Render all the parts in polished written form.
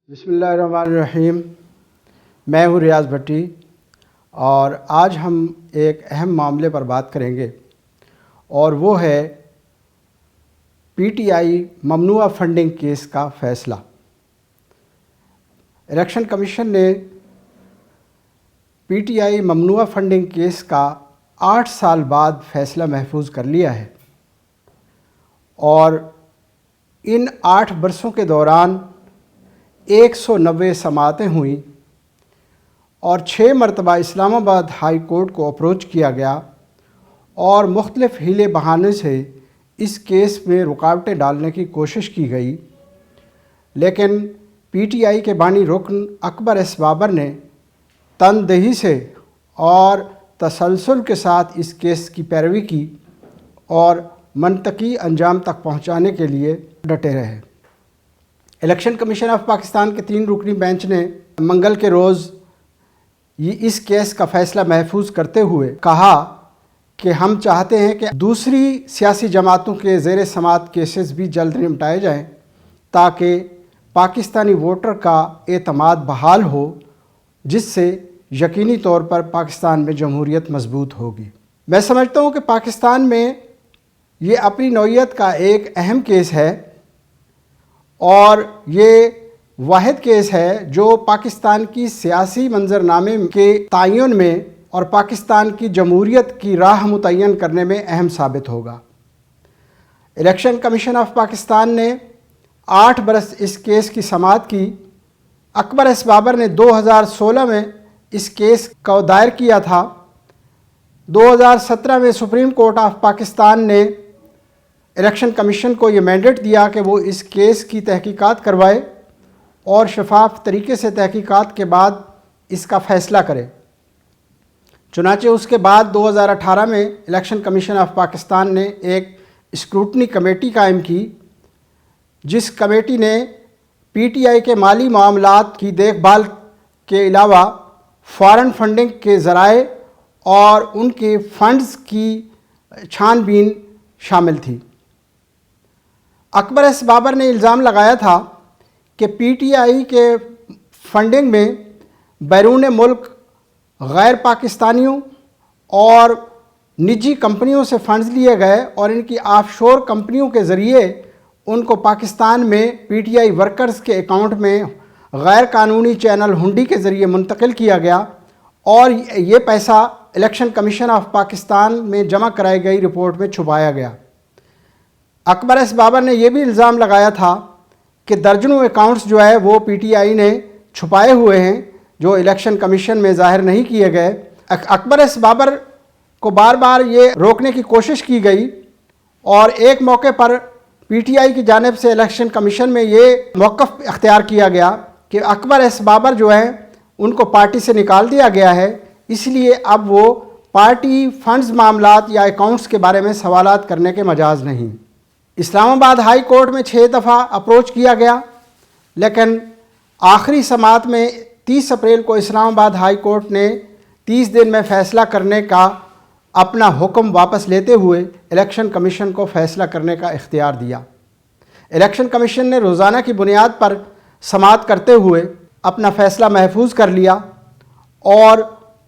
بسم اللہ الرحمن الرحیم۔ میں ہوں ریاض بھٹی اور آج ہم ایک اہم معاملے پر بات کریں گے اور وہ ہے پی ٹی آئی ممنوعہ فنڈنگ کیس کا فیصلہ۔ الیکشن کمیشن نے پی ٹی آئی ممنوعہ فنڈنگ کیس کا 8 سال بعد فیصلہ محفوظ کر لیا ہے اور ان 8 برسوں کے دوران 190 سماعتیں ہوئیں اور 6 مرتبہ اسلام آباد ہائی کورٹ کو اپروچ کیا گیا اور مختلف ہیلے بہانے سے اس کیس میں رکاوٹیں ڈالنے کی کوشش کی گئی، لیکن پی ٹی آئی کے بانی رکن اکبر ایس بابر نے تندہی سے اور تسلسل کے ساتھ اس کیس کی پیروی کی اور منطقی انجام تک پہنچانے کے لیے ڈٹے رہے۔ الیکشن کمیشن آف پاکستان کے 3 رکنی بینچ نے منگل کے روز اس کیس کا فیصلہ محفوظ کرتے ہوئے کہا کہ ہم چاہتے ہیں کہ دوسری سیاسی جماعتوں کے زیر سماعت کیسز بھی جلد نمٹائے جائیں تاکہ پاکستانی ووٹر کا اعتماد بحال ہو، جس سے یقینی طور پر پاکستان میں جمہوریت مضبوط ہوگی۔ میں سمجھتا ہوں کہ پاکستان میں یہ اپنی نوعیت کا ایک اہم کیس ہے اور یہ واحد کیس ہے جو پاکستان کی سیاسی منظرنامے کے تعین میں اور پاکستان کی جمہوریت کی راہ متعین کرنے میں اہم ثابت ہوگا۔ الیکشن کمیشن آف پاکستان نے 8 برس اس کیس کی سماعت کی۔ اکبر ایس بابر نے 2016 میں اس کیس کو دائر کیا تھا۔ 2017 میں سپریم کورٹ آف پاکستان نے الیکشن کمیشن کو یہ مینڈیٹ دیا کہ وہ اس کیس کی تحقیقات کروائے اور شفاف طریقے سے تحقیقات کے بعد اس کا فیصلہ کرے۔ چنانچہ اس کے بعد 2018 میں الیکشن کمیشن آف پاکستان نے ایک اسکروٹنی کمیٹی قائم کی، جس کمیٹی نے پی ٹی آئی کے مالی معاملات کی دیکھ بھال کے علاوہ فارن فنڈنگ کے ذرائع اور ان کے فنڈز کی چھان بین شامل تھی۔ اکبر ایس بابر نے الزام لگایا تھا کہ پی ٹی آئی کے فنڈنگ میں بیرون ملک غیر پاکستانیوں اور نجی کمپنیوں سے فنڈز لیے گئے اور ان کی آف شور کمپنیوں کے ذریعے ان کو پاکستان میں پی ٹی آئی ورکرز کے اکاؤنٹ میں غیر قانونی چینل ہنڈی کے ذریعے منتقل کیا گیا اور یہ پیسہ الیکشن کمیشن آف پاکستان میں جمع کرائی گئی رپورٹ میں چھپایا گیا۔ اکبر ایس بابر نے یہ بھی الزام لگایا تھا کہ درجنوں اکاؤنٹس جو ہے وہ پی ٹی آئی نے چھپائے ہوئے ہیں جو الیکشن کمیشن میں ظاہر نہیں کیے گئے۔ اکبر ایس بابر کو بار بار یہ روکنے کی کوشش کی گئی اور ایک موقع پر پی ٹی آئی کی جانب سے الیکشن کمیشن میں یہ موقف اختیار کیا گیا کہ اکبر ایس بابر جو ہیں ان کو پارٹی سے نکال دیا گیا ہے، اس لیے اب وہ پارٹی فنڈز معاملات یا اکاؤنٹس کے بارے میں سوالات کرنے کے مجاز نہیں۔ اسلام آباد ہائی کورٹ میں 6 دفعہ اپروچ کیا گیا، لیکن آخری سماعت میں 30 اپریل کو اسلام آباد ہائی کورٹ نے 30 دن میں فیصلہ کرنے کا اپنا حکم واپس لیتے ہوئے الیکشن کمیشن کو فیصلہ کرنے کا اختیار دیا۔ الیکشن کمیشن نے روزانہ کی بنیاد پر سماعت کرتے ہوئے اپنا فیصلہ محفوظ کر لیا اور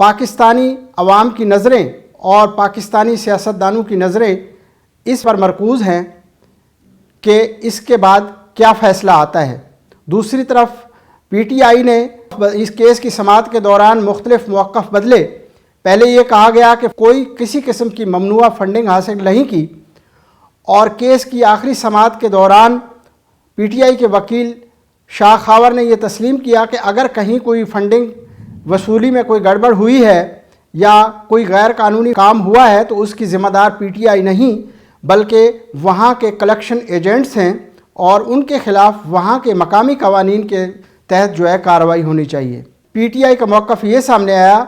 پاکستانی عوام کی نظریں اور پاکستانی سیاستدانوں کی نظریں اس پر مرکوز ہیں کہ اس کے بعد کیا فیصلہ آتا ہے۔ دوسری طرف پی ٹی آئی نے اس کیس کی سماعت کے دوران مختلف موقف بدلے۔ پہلے یہ کہا گیا کہ کوئی کسی قسم کی ممنوعہ فنڈنگ حاصل نہیں کی اور کیس کی آخری سماعت کے دوران پی ٹی آئی کے وکیل شاہ خاور نے یہ تسلیم کیا کہ اگر کہیں کوئی فنڈنگ وصولی میں کوئی گڑبڑ ہوئی ہے یا کوئی غیر قانونی کام ہوا ہے تو اس کی ذمہ دار پی ٹی آئی نہیں بلکہ وہاں کے کلیکشن ایجنٹس ہیں اور ان کے خلاف وہاں کے مقامی قوانین کے تحت جو ہے کارروائی ہونی چاہیے۔ پی ٹی آئی کا موقف یہ سامنے آیا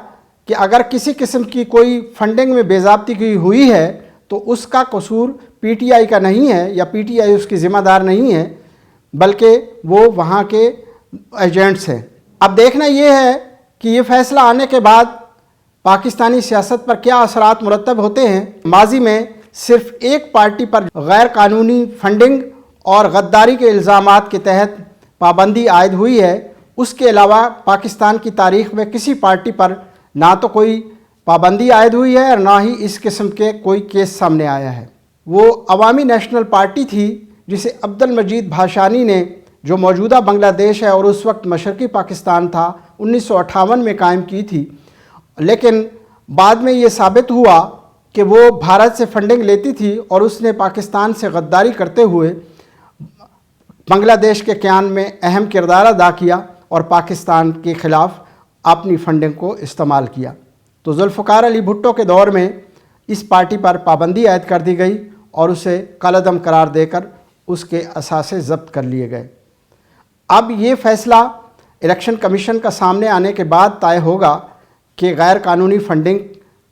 کہ اگر کسی قسم کی کوئی فنڈنگ میں بے ضابطگی ہوئی ہے تو اس کا قصور پی ٹی آئی کا نہیں ہے یا پی ٹی آئی اس کی ذمہ دار نہیں ہے بلکہ وہ وہاں کے ایجنٹس ہیں۔ اب دیکھنا یہ ہے کہ یہ فیصلہ آنے کے بعد پاکستانی سیاست پر کیا اثرات مرتب ہوتے ہیں۔ ماضی میں صرف ایک پارٹی پر غیر قانونی فنڈنگ اور غداری کے الزامات کے تحت پابندی عائد ہوئی ہے، اس کے علاوہ پاکستان کی تاریخ میں کسی پارٹی پر نہ تو کوئی پابندی عائد ہوئی ہے اور نہ ہی اس قسم کے کوئی کیس سامنے آیا ہے۔ وہ عوامی نیشنل پارٹی تھی جسے عبد المجید بھاشانی نے، جو موجودہ بنگلہ دیش ہے اور اس وقت مشرقی پاکستان تھا، 1958 میں قائم کی تھی، لیکن بعد میں یہ ثابت ہوا کہ وہ بھارت سے فنڈنگ لیتی تھی اور اس نے پاکستان سے غداری کرتے ہوئے بنگلہ دیش کے قیام میں اہم کردار ادا کیا اور پاکستان کے خلاف اپنی فنڈنگ کو استعمال کیا۔ تو ذوالفقار علی بھٹو کے دور میں اس پارٹی پر پابندی عائد کر دی گئی اور اسے کالعدم قرار دے کر اس کے اثاثے ضبط کر لیے گئے۔ اب یہ فیصلہ الیکشن کمیشن کا سامنے آنے کے بعد طے ہوگا کہ غیر قانونی فنڈنگ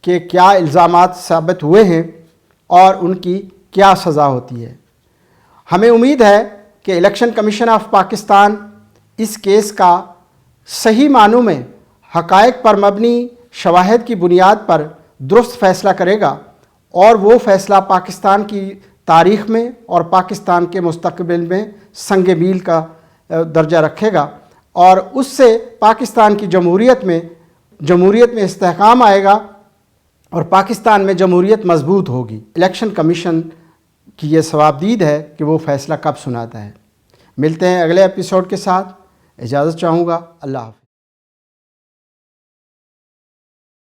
کے کیا الزامات ثابت ہوئے ہیں اور ان کی کیا سزا ہوتی ہے۔ ہمیں امید ہے کہ الیکشن کمیشن آف پاکستان اس کیس کا صحیح معنوں میں حقائق پر مبنی شواہد کی بنیاد پر درست فیصلہ کرے گا اور وہ فیصلہ پاکستان کی تاریخ میں اور پاکستان کے مستقبل میں سنگ میل کا درجہ رکھے گا اور اس سے پاکستان کی جمہوریت میں استحکام آئے گا اور پاکستان میں جمہوریت مضبوط ہوگی۔ الیکشن کمیشن کی یہ ثوابدید ہے کہ وہ فیصلہ کب سناتا ہے۔ ملتے ہیں اگلے ایپیسوڈ کے ساتھ، اجازت چاہوں گا، اللہ حافظ۔